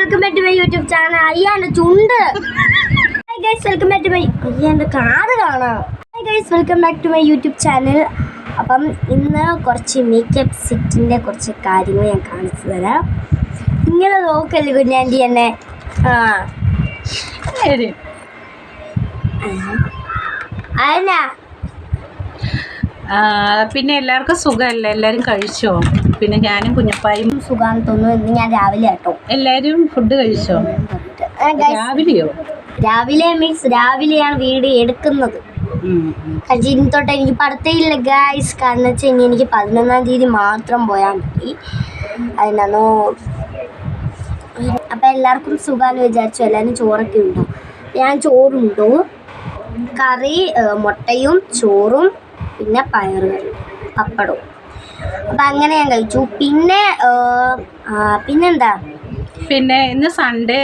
Welcome back to my YouTube channel. അയ്യാൻ്റെ ചുണ്ട്. Hi guys, welcome back to my അയ്യാൻ്റെ കാത് കാണാം. Hi guys, welcome back to my YouTube channel. അപ്പം ഇന്ന് കുറച്ച് മേക്കപ്പ് സെറ്റിൻ്റെ കുറച്ച് കാര്യങ്ങൾ ഞാൻ കാണിച്ചു തരാം. ഇങ്ങനെ നോക്കല്ലേ കുഞ്ഞാൻറ്റി എന്നെ. അതെന്നാ പിന്നെ എല്ലാവർക്കും സുഖമല്ലേ? എല്ലാവരും കഴിച്ചോ? പിന്നെ ഞാനും കുഞ്ഞപ്പായും സുഖാന്ന് തോന്നുന്നു. ഞാൻ രാവിലെ കേട്ടോ. എല്ലാവരും ഫുഡ് കഴിച്ചോ? രാവിലെയോ? രാവിലെ മീൻസ് രാവിലെയാണ് വീഡിയോ എടുക്കുന്നത്. ഇനി തൊട്ട് എനിക്ക് പഠിത്തമില്ല ഗൈസ്. കാരണം വെച്ചാൽ ഇനി എനിക്ക് 11-ാം തീയതി മാത്രം പോയാൽ മതി. അതിനാണോ അപ്പം എല്ലാവർക്കും സുഖാന്ന് വിചാരിച്ചു. എല്ലാവരും ചോറൊക്കെ ഉണ്ടോ? ഞാൻ ചോറുണ്ടോ, കറി മുട്ടയും ചോറും പിന്നെ പയറുകറി പപ്പടവും. അപ്പം അങ്ങനെ ഞാൻ കഴിച്ചു. പിന്നെന്താ, പിന്നെ ഇന്ന് സൺഡേ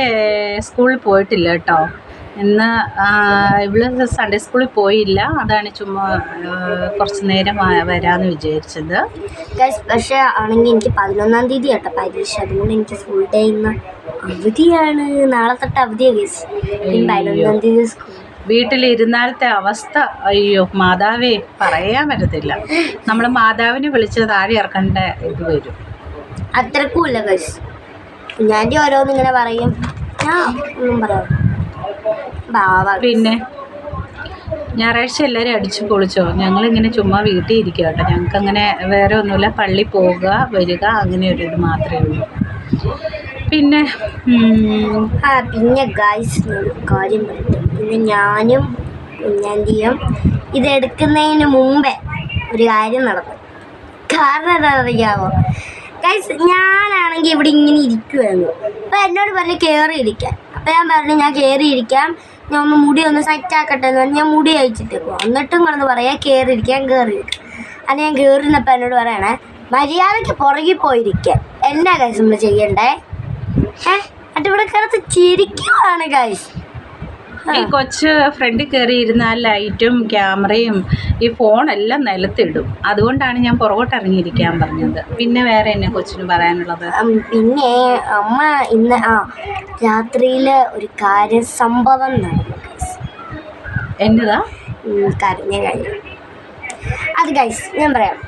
സ്കൂളിൽ പോയിട്ടില്ല കേട്ടോ. ഇന്ന് ഇവള് സൺഡേ സ്കൂളിൽ പോയില്ല. അതാണ് ചുമ്മാ കുറച്ച് നേരം വരാമെന്ന് വിചാരിച്ചത്. പക്ഷേ ആണെങ്കിൽ എനിക്ക് 11-ാം തീയതി കേട്ടോ പരീക്ഷ. അതുകൊണ്ട് എനിക്ക് ഫുൾ ഡേ ഇന്ന് അവധിയാണ്. നാളെ തൊട്ട് അവധിയാണ് ഗൈസ്. 11-ാം തീയതി സ്കൂൾ. വീട്ടിലിരുന്നാലത്തെ അവസ്ഥ അയ്യോ മാതാവേ പറയാൻ പറ്റത്തില്ല. നമ്മൾ മാതാവിനെ വിളിച്ച് താഴെ ഇറക്കേണ്ട ഇത് വരും. അത്രക്കുമില്ല ഗൈസ്. ഞാൻ ഓരോന്നിങ്ങനെ പറയും, ഞാൻ ഒന്നും പറയാം. പിന്നെ ഞായറാഴ്ച എല്ലാവരും അടിച്ചു പൊളിച്ചോ? ഞങ്ങളിങ്ങനെ ചുമ്മാ വീട്ടിൽ ഇരിക്കുക കേട്ടോ. ഞങ്ങൾക്ക് അങ്ങനെ വേറെ ഒന്നുമില്ല. പള്ളി പോവുക വരിക അങ്ങനെ ഒരു ഇത് മാത്രമേ ഉള്ളൂ. പിന്നെ ഗൈസ് ഒരു കാര്യം പറയട്ടെ. പിന്നെ ഞാനും കുഞ്ഞാൻ്റിയും ഇതെടുക്കുന്നതിന് മുമ്പേ ഒരു കാര്യം നടന്നു. കാരണം എന്താ അറിയാമോ ഗൈസ്? ഞാനാണെങ്കിൽ ഇവിടെ ഇങ്ങനെ ഇരിക്കുമായിരുന്നു. അപ്പം എന്നോട് പറഞ്ഞു കയറി ഇരിക്കാൻ. അപ്പം ഞാൻ പറഞ്ഞു ഞാൻ കയറി ഇരിക്കാം, ഞാൻ ഒന്ന് മുടി ഒന്ന് സെറ്റ് ആക്കട്ടെ എന്ന് പറഞ്ഞ് ഞാൻ മുടി അയച്ചിട്ട് പോകും. എന്നിട്ടും കിടന്ന് പറയാം കയറി ഇരിക്കാം. അത് ഞാൻ കയറിയിരുന്നപ്പോൾ എന്നോട് പറയണേ മര്യാദയ്ക്ക് പുറകിൽ പോയിരിക്കാൻ. എന്നാ ഗൈസ് നമ്മൾ ചെയ്യണ്ടേ? എന്നിട്ട് ഇവിടെ കിടത്ത് ചിരിക്കുവാണ് ഗൈസ്. ഈ കൊച്ച് ഫ്രണ്ടിൽ കയറി ഇരുന്നാൽ ലൈറ്റും ക്യാമറയും ഈ ഫോണെല്ലാം നിലത്തിടും. അതുകൊണ്ടാണ് ഞാൻ പുറകോട്ട് ഇറങ്ങിയിരിക്കാൻ പറഞ്ഞത്. പിന്നെ വേറെ എന്നെ കൊച്ചിന് പറയാനുള്ളത്? പിന്നെ അമ്മ ഇന്ന് രാത്രിയിൽ ഒരു സംഭവം നടന്നു ഗൈസ്. എന്നതാ? കരഞ്ഞ കാര്യം അത് ഗൈസ് ഞാൻ പറയാം.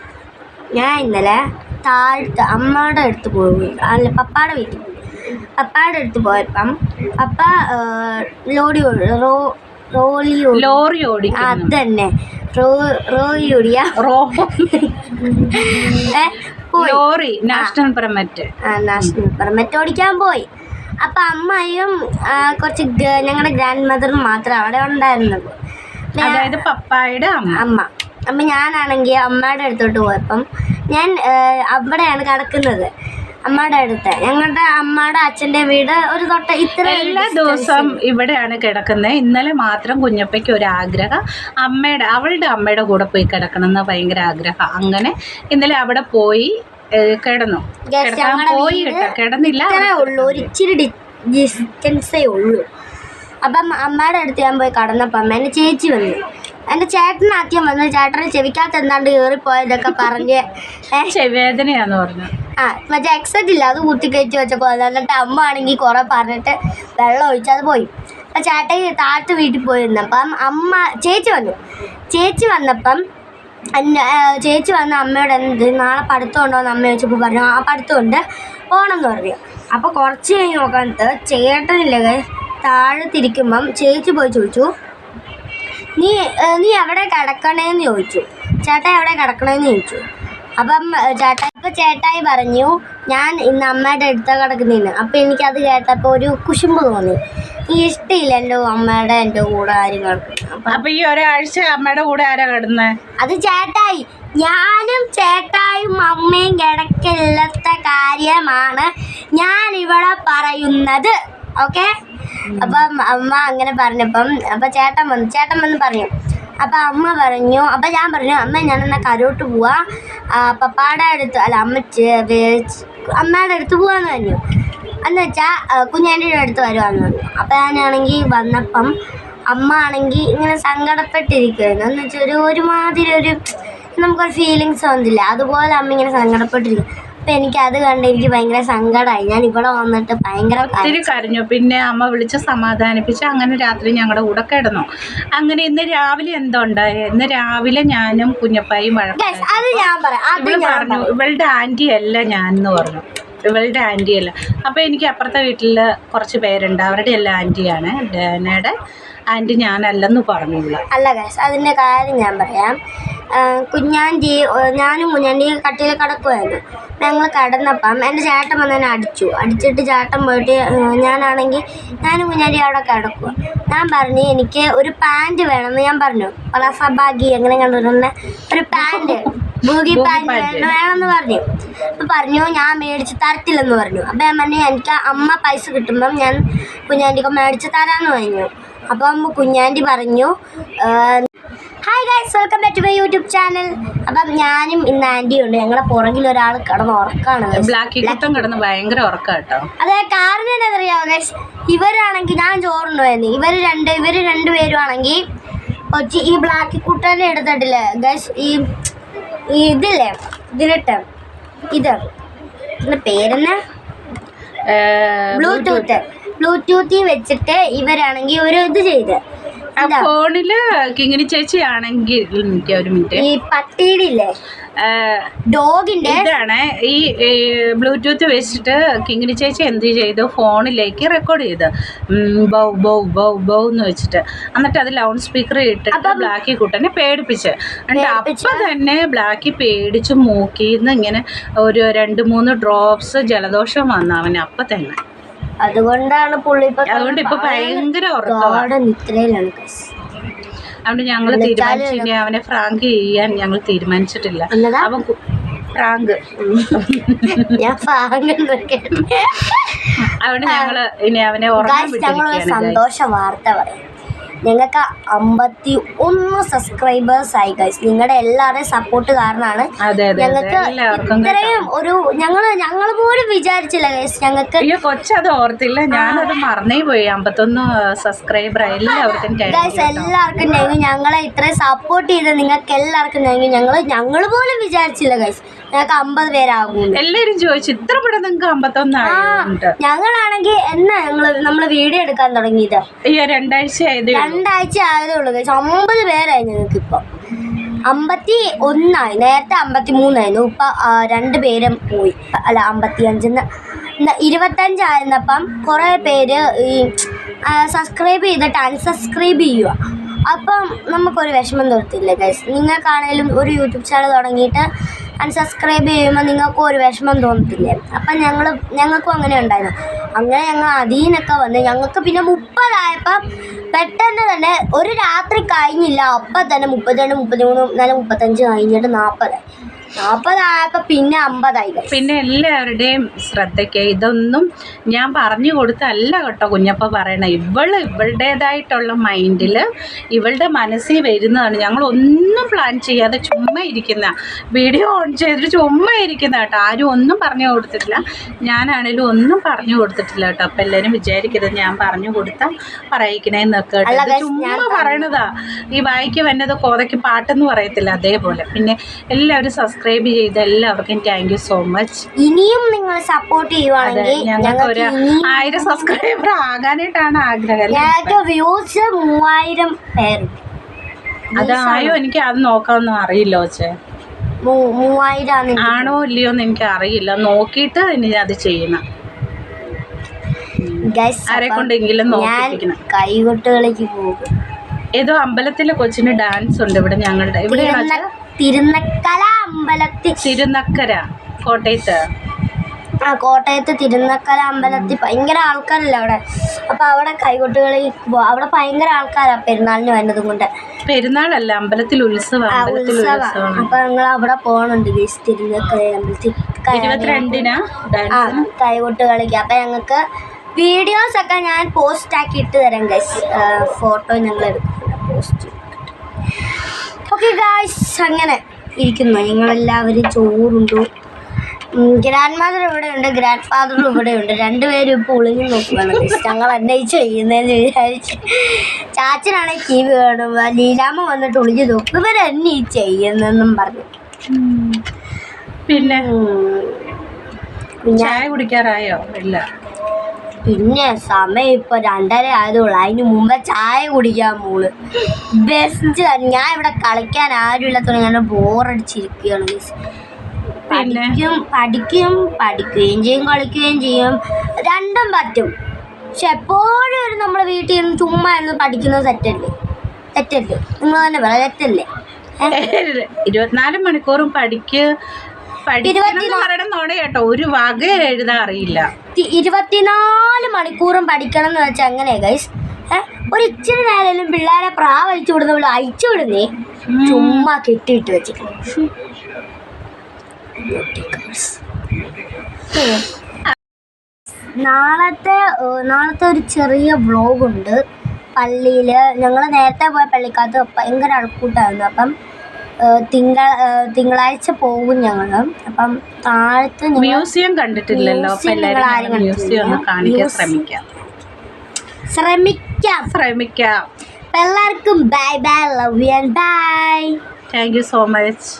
ഞാൻ ഇന്നലെ താഴത്ത് അമ്മയുടെ അടുത്ത് പോയി, അല്ല പപ്പായുടെ വീട്ടിൽ. പപ്പായുടെ അടുത്ത് പോയപ്പം പപ്പ ലോറി ഓടിക്കും. അത് തന്നെ നാഷണൽ പെർമിറ്റ് ഓടിക്കാൻ പോയി. അപ്പം അമ്മയും കുറച്ച് ഞങ്ങളുടെ ഗ്രാൻഡ് മദറും മാത്രം അവിടെ ഉണ്ടായിരുന്നത്. അതായത് പപ്പായുടെ അമ്മ. അപ്പം ഞാനാണെങ്കിൽ അമ്മയുടെ അടുത്തോട്ട് പോയപ്പം ഞാൻ അവിടെയാണ് കിടക്കുന്നത്. അമ്മയുടെ അടുത്ത്. ഞങ്ങളുടെ അമ്മയുടെ അച്ഛൻ്റെ വീട് ഒരു ഇത്ര എല്ലാ ദിവസം ഇവിടെയാണ് കിടക്കുന്നത്. ഇന്നലെ മാത്രം കുഞ്ഞപ്പയ്ക്ക് ഒരു ആഗ്രഹം, അവളുടെ അമ്മയുടെ കൂടെ പോയി കിടക്കണം എന്ന് ഭയങ്കര ആഗ്രഹം. അങ്ങനെ ഇന്നലെ അവിടെ പോയി കിടന്നു. കിടന്നില്ല, ഉള്ളൂ ഒരു ഇച്ചിരി ഡിസ്റ്റൻസേ ഉള്ളൂ. അപ്പം അമ്മയുടെ അടുത്ത് ഞാൻ പോയി കടന്നപ്പം എൻ്റെ ചേച്ചി വന്നു. എൻ്റെ ചേട്ടൻ ആദ്യം വന്നു. ചേട്ടന് ചെവിക്കകത്ത് എന്താണ്ട് കയറിപ്പോയതൊക്കെ പറഞ്ഞ് ചെവിവേദനയാന്ന് പറഞ്ഞു. മറ്റേ എക്സെറ്റ് ഇല്ല, അത് കുത്തിക്കയറ്റി വെച്ചപ്പോൾ. എന്നിട്ട് അമ്മ ആണെങ്കിൽ കുറേ പറഞ്ഞിട്ട് വെള്ളം ഒഴിച്ചത് പോയി. അപ്പം ചേട്ടൻ താഴത്ത് വീട്ടിൽ പോയിരുന്നപ്പം ചേച്ചി വന്നപ്പം ചേച്ചി വന്ന അമ്മയോട് എന്ത് നാളെ പഠിത്തം ഉണ്ടോ എന്ന് അമ്മ ചോദിച്ചപ്പോൾ പറഞ്ഞു പഠിത്തമുണ്ട് പോകണമെന്ന് പറഞ്ഞു. അപ്പോൾ കുറച്ച് കഴിഞ്ഞ് നോക്കാനത്ത് ചേട്ടനില്ലേ താഴത്തിരിക്കുമ്പം ചേച്ചി പോയി ചോദിച്ചു നീ എവിടെ കിടക്കണേന്ന് ചോദിച്ചു. ചേട്ടാ എവിടെ കിടക്കണേന്ന് ചോദിച്ചു. അപ്പം ചേട്ടായി പറഞ്ഞു ഞാൻ ഇന്ന് അമ്മയുടെ അടുത്താണ് കിടക്കുന്നതെന്ന്. അപ്പം എനിക്കത് കേട്ടപ്പോൾ ഒരു കുശുമ്പ് തോന്നി. ഇഷ്ടമില്ല എൻ്റെ അമ്മയുടെ എൻ്റെ കൂടെ ആരും കിടക്കുന്നു. അപ്പം ഈ ഒരാഴ്ച അമ്മയുടെ കൂടെ ആരാ കിടന്നത്? അത് ചേട്ടായി. ഞാനും ചേട്ടായും അമ്മയും കിടക്കില്ലാത്ത കാര്യമാണ് ഞാനിവിടെ പറയുന്നത്. ഓക്കെ? അപ്പം അമ്മ അങ്ങനെ പറഞ്ഞപ്പം അപ്പം ചേട്ടൻ വന്ന് പറഞ്ഞു. അപ്പം അമ്മ പറഞ്ഞു. അപ്പം ഞാൻ പറഞ്ഞു അമ്മ ഞാനെന്നാൽ കരോട്ട് പോവാ, പപ്പായുടെ അടുത്ത് അല്ല അമ്മയുടെ അടുത്ത് പോവാന്ന് പറഞ്ഞു. എന്ന് വെച്ചാൽ കുഞ്ഞാൻ്റെ അടുത്ത് വരുവാന്ന് പറഞ്ഞു. അപ്പം ഞാനാണെങ്കിൽ വന്നപ്പം അമ്മ ആണെങ്കിൽ ഇങ്ങനെ സങ്കടപ്പെട്ടിരിക്കുമായിരുന്നു. എന്ന് വെച്ചാൽ ഒരുമാതിരി നമുക്കൊരു ഫീലിങ്സ് വന്നില്ല. അതുപോലെ അമ്മ ഇങ്ങനെ സങ്കടപ്പെട്ടിരിക്കും. അപ്പം എനിക്ക് അത് കണ്ട് എനിക്ക് ഭയങ്കര സങ്കടമായി. ഞാൻ ഇവിടെ വന്നിട്ട് ഭയങ്കര ഒത്തിരി കരഞ്ഞു. പിന്നെ അമ്മ വിളിച്ച് സമാധാനിപ്പിച്ച് അങ്ങനെ രാത്രി ഞങ്ങളുടെ കൂടെ കിടന്നു. അങ്ങനെ ഇന്ന് രാവിലെ എന്തോ ഉണ്ടായി. ഇന്ന് രാവിലെ ഞാനും കുഞ്ഞപ്പായും അത് ഞാൻ പറഞ്ഞു ഇവളുടെ ആൻറ്റി അല്ല ഞാൻ എന്ന് പറഞ്ഞു. ഇവളുടെ ആൻറ്റിയല്ല. അപ്പോൾ എനിക്ക് അപ്പുറത്തെ വീട്ടിൽ കുറച്ച് പേരുണ്ട്, അവരുടെ എല്ലാം ആൻറ്റിയാണ്. ഡേനയുടെ ആൻറ്റി ഞാനല്ലെന്ന് പറഞ്ഞില്ല. അല്ല ഗൈസ്, അതിൻ്റെ കാര്യം ഞാൻ പറയാം. കുഞ്ഞാൻറ്റി ഞാനും കുഞ്ഞാൻറ്റി കട്ടിൽ കിടക്കുമായിരുന്നു. ഞങ്ങൾ കിടന്നപ്പം എൻ്റെ ചേട്ടൻ വന്ന് എന്നെ അടിച്ചിട്ട് ചേട്ടൻ പോയിട്ട് ഞാനാണെങ്കിൽ ഞാനും കുഞ്ഞാൻറ്റി അവിടെ കിടക്കുക. ഞാൻ പറഞ്ഞു എനിക്ക് ഒരു പാൻറ്റ് വേണമെന്ന് ഞാൻ പറഞ്ഞു. പലാസബാഗി എങ്ങനെ കണ്ടുവരുന്ന ഒരു പാൻറ്റ്, ബൂഗി പാൻറ്റ് വേണമെന്ന് പറഞ്ഞു. അപ്പം പറഞ്ഞു ഞാൻ മേടിച്ച് തരത്തില്ലെന്ന് പറഞ്ഞു. അപ്പം ഞാൻ പറഞ്ഞു എനിക്ക് അമ്മ പൈസ കിട്ടുമ്പം ഞാൻ കുഞ്ഞാൻറ്റിക്ക് മേടിച്ച് തരാമെന്ന് പറഞ്ഞു. അപ്പം കുഞ്ഞാൻറ്റി പറഞ്ഞു hi guys, welcome back to my YouTube channel. അപ്പം ഞാനും ഇന്ന് ആൻറ്റിയും ഉണ്ട്. ഞങ്ങളുടെ പുറകിൽ ഒരാൾ കിടന്ന് ഉറക്കാണ്. കിടന്ന് ഭയങ്കര ഉറക്കം കേട്ടോ. അതെ, കാരണം എന്താണെന്നറിയാമോ ഗൈസ്, ഇവരാണെങ്കിൽ ഞാൻ ചോറുണ്ടായിരുന്നു. ഇവർ രണ്ടുപേരും ആണെങ്കിൽ കൊച്ചി ഈ ബ്ലാക്കി കുട്ടനെ എടുത്തിട്ടില്ലേ ഗൈസ്, ഈ ഇതില്ലേ ഇതിലിട്ട് ഇതിന്റെ പേരെന്നാ ബ്ലൂടൂത്തിൽ വെച്ചിട്ട് ഇവരാണെങ്കിൽ ഒരു ഇത് ചെയ്ത് ഫോണില് കിങ്ങിണി ചേച്ചി ആണെങ്കിൽ ഒരു മിനിറ്റ്, ഈ പട്ടിയുടെ ഇല്ലേ ഡോഗിന്റെ ഇതാണ് ഈ ബ്ലൂടൂത്ത് വെച്ചിട്ട് കിങ്ങിണി ചേച്ചി എന്ത് ചെയ്തു, ഫോണിലേക്ക് റെക്കോർഡ് ചെയ്ത് ബൗ ബൗ ബൗ ബൗ എന്ന് വെച്ചിട്ട്, എന്നിട്ട് അത് ലൗഡ് സ്പീക്കർ ഇട്ടിട്ട് ബ്ലാക്കി കുട്ടനെ പേടിപ്പിച്ച്. എന്നിട്ട് അപ്പം തന്നെ ബ്ലാക്കി പേടിച്ച് മൂക്കിന്ന് ഇങ്ങനെ ഒരു 2-3 ഡ്രോപ്സ് ജലദോഷം വന്നു അവന് അപ്പം തന്നെ. അതുകൊണ്ടാണ് അതുകൊണ്ട് ഇപ്പൊ ഭയങ്കര ഉറക്കമാണ്. അതുകൊണ്ട് ഞങ്ങൾ തീരുമാനിച്ചില്ല, അവനെ ഫ്രാങ്ക് ചെയ്യാൻ ഞങ്ങൾ തീരുമാനിച്ചിട്ടില്ല. അവൻ ഫ്രാങ്ക് അതുകൊണ്ട് ഞങ്ങള് ഇനി അവനെ സന്തോഷ വാർത്ത പറയാം. ഞങ്ങൾക്ക് 51 സബ്സ്ക്രൈബേഴ്സ് ആയി ഗൈസ്. നിങ്ങളുടെ എല്ലാവരുടെയും സപ്പോർട്ട് കാരണമാണ് ഞങ്ങൾക്ക് ഇത്രയും ഒരു ഞങ്ങൾ പോലും വിചാരിച്ചില്ല ഗൈസ്. ഞങ്ങൾക്ക് കൊച്ചത് ഓർത്തില്ല, ഞാനത് മറന്നേ പോയി. 51 സബ്സ്ക്രൈബർ എല്ലാവർക്കും ഗൈസ്, എല്ലാവർക്കും താങ്ക്. ഞങ്ങളെ ഇത്രയും സപ്പോർട്ട് ചെയ്ത് നിങ്ങൾക്ക് എല്ലാവർക്കും താങ്ക്. ഞങ്ങൾ പോലും വിചാരിച്ചില്ല ഗൈസ് ഞങ്ങൾക്ക് 50 പേരാകും. എല്ലാവരും ചോദിച്ചു ഇത്ര പെട്ടെന്ന് നിങ്ങൾക്ക് 51 ഞങ്ങളാണെങ്കിൽ എന്നാ നമ്മള് വീഡിയോ എടുക്കാൻ തുടങ്ങിയത് 2 ആഴ്ച ആയതേ ഉള്ളൂ ഗൈസ്. 50 പേരായി ഞങ്ങൾക്ക് ഇപ്പം. 51 നേരത്തെ 53 ആയിരുന്നു. ഇപ്പം 2 പേരും പോയി. അല്ല 55 25 ആയിരുന്നപ്പം കുറേ പേര് ഈ സബ്സ്ക്രൈബ് ചെയ്തിട്ട് അൺസബ്സ്ക്രൈബ് ചെയ്യുക. അപ്പം നമുക്കൊരു വിഷമം തോന്നത്തില്ല ഗൈസ്. നിങ്ങൾക്കാണേലും ഒരു യൂട്യൂബ് ചാനൽ തുടങ്ങിയിട്ട് അൺസബ്സ്ക്രൈബ് ചെയ്യുമ്പോൾ നിങ്ങൾക്കും ഒരു വിഷമം തോന്നത്തില്ലേ? അപ്പം ഞങ്ങൾക്കും അങ്ങനെ ഉണ്ടായിരുന്നു. അങ്ങനെ ഞങ്ങൾ അതിനൊക്കെ വന്ന് ഞങ്ങൾക്ക് പിന്നെ 30 ആയപ്പം പെട്ടെന്ന് തന്നെ ഒരു രാത്രി കഴിഞ്ഞില്ല, അപ്പം തന്നെ 32, 33, 35 കഴിഞ്ഞിട്ട് 40 ആയപ്പോൾ പിന്നെ 50 ആയി. പിന്നെ എല്ലാവരുടെയും ശ്രദ്ധയ്ക്ക് ഇതൊന്നും ഞാൻ പറഞ്ഞു കൊടുത്തല്ല കേട്ടോ കുഞ്ഞപ്പ പറയണ. ഇവളുടേതായിട്ടുള്ള മൈൻഡിൽ ഇവളുടെ മനസ്സിൽ വരുന്നതാണ്. ഞങ്ങളൊന്നും പ്ലാൻ ചെയ്യാതെ ചുമ്മാ ഇരിക്കുന്ന, വീഡിയോ ഓൺ ചെയ്തിട്ട് ചുമ്മാ ഇരിക്കുന്ന കേട്ടോ. ആരും ഒന്നും പറഞ്ഞു കൊടുത്തിട്ടില്ല, ഞാനാണേലും ഒന്നും പറഞ്ഞു കൊടുത്തിട്ടില്ല കേട്ടോ. അപ്പം എല്ലാവരും വിചാരിക്കരുത് ഞാൻ പറഞ്ഞു കൊടുത്താൽ പറയിക്കണേന്നൊക്കെ കേട്ടോ. ചുമ്മാ പറയണതാ. ഈ വായിക്ക് വന്നത് കോതയ്ക്ക് പാട്ടെന്ന് പറയത്തില്ല, അതേപോലെ. പിന്നെ എല്ലാവരും സബ്സ്ക്രൈബ് ചെയ്ത് എല്ലാവർക്കും താങ്ക് യു സോ മച്ച്. ഇനിയും നിങ്ങൾ സപ്പോർട്ട് ചെയ്യുവാണെങ്കിൽ ഞങ്ങൾക്ക് ഒരു 1000 സബ്സ്ക്രൈബർ ആകാനായിട്ടാണ് ആഗ്രഹം. ഞങ്ങൾക്ക് വ്യൂസ് 3000 പേര്. അതായോ എനിക്ക് അത് നോക്കാനൊന്നും അറിയില്ല പക്ഷേ 3000 ആണോ ഇല്ലയോ എന്ന് എനിക്ക് അറിയില്ല. നോക്കിയിട്ട് ഇനി അത് ചെയ്യണം. ആരെ കൊണ്ടെങ്കിലും നോക്കിപ്പിക്കണം. കൈകൊട്ടുകളിലേക്ക് പോകും. ഏതോ അമ്പലത്തിലെ കൊച്ചിന് ഡാൻസ് ഉണ്ട് ഇവിടെ ഞങ്ങളുടെ ഇവിടെ തിരുനക്കര അമ്പലത്തിൽ. തിരുനക്കര കോട്ടയത്ത് തിരുനക്കര അമ്പലത്തിൽ ഭയങ്കര ആൾക്കാരല്ല അവിടെ. അപ്പം അവിടെ കൈകൊട്ടുകളിൽ അവിടെ ഭയങ്കര ആൾക്കാരാ പെരുന്നാളിന് വരുന്നതും കൊണ്ട്. പെരുന്നാളല്ല, അമ്പലത്തിൽ ഉത്സവം. അപ്പൊ ഞങ്ങൾ അവിടെ പോകണുണ്ട് തിരുനക്കര അമ്പലത്തിൽ 22-നാ കൈകൊട്ടുകളിക്ക്. അപ്പൊ ഞങ്ങൾക്ക് വീഡിയോസ് ഒക്കെ ഞാൻ പോസ്റ്റ് ആക്കി ഇട്ട് തരാം ഗൈസ്. ഫോട്ടോ ഞങ്ങൾ പോസ്റ്റ്. ഓക്കെ ഗൈസ്, അങ്ങനെ ഇരിക്കുന്നു. ഞങ്ങളെല്ലാവരും ചോറുണ്ടു. ഗ്രാൻഡ് മദർ ഇവിടെ ഉണ്ട്, ഗ്രാൻഡ് ഫാദറും ഇവിടെ ഉണ്ട്. രണ്ടുപേരും ഇപ്പോൾ ഒളിഞ്ഞു നോക്കുകയാണ് ഗൈസ്. ഞങ്ങൾ എന്നെ ചെയ്യുന്നതെന്ന് വിചാരിച്ച്. ചാച്ചനാണെങ്കിൽ TV കാണും, ലീലാമ്മ വന്നിട്ട് ഒളിഞ്ഞു നോക്കും. ഇവരെന്നെ ചെയ്യുന്നെന്നും പറഞ്ഞു. പിന്നെ ചായ കുടിക്കാറായോ? ഇല്ല. പിന്നെ സമയം ഇപ്പൊ 2:30 ആയതുള്ളൂ. അതിന് മുമ്പേ ചായ കുടിക്കാൻ മോള് ബെസ്റ്റ്. ഞാൻ ഇവിടെ കളിക്കാൻ ആരും ഇല്ലാത്തതുകൊണ്ട് ഞാൻ ബോറടിച്ചിരിക്കുകയാണ്. പഠിക്കുകയും ചെയ്യും കളിക്കുകയും ചെയ്യും, രണ്ടും പറ്റും. പക്ഷെ എപ്പോഴും ഒരു നമ്മളെ വീട്ടിൽ നിന്ന് ചുമ്മാ ഇരുന്ന് പഠിക്കുന്നത് തെറ്റല്ലേ? നിങ്ങൾ തന്നെ പറയാം, തെറ്റല്ലേ? 24 മണിക്കൂറും കേട്ടോ, ഒരു വക എഴുതാൻ അറിയില്ല. 24 മണിക്കൂറും പഠിക്കണം എന്ന് വെച്ചാൽ എങ്ങനെയാ ഗൈസ്? ഒരു ഇച്ചിരി നേരം പിള്ളേരെ പ്രാവലിച്ചു വിടുന്ന പോലെ അയച്ചു വിടുന്നേ, ചുമ്മാ കെട്ടിയിട്ട് വെച്ചിട്ട്. നാളത്തെ ഒരു ചെറിയ വ്ളോഗുണ്ട്. പള്ളിയിൽ ഞങ്ങൾ നേരത്തെ പോയ പള്ളിക്കകത്ത് ഭയങ്കര അഴക്കൂട്ടായിരുന്നു. അപ്പം തിങ്കളാഴ്ച പോകും ഞങ്ങൾ. അപ്പം താഴത്ത് മ്യൂസിയം കണ്ടിട്ടില്ലല്ലോ, ശ്രമിക്കാം. എല്ലാവർക്കും bye bye, love you and bye. Thank you so much.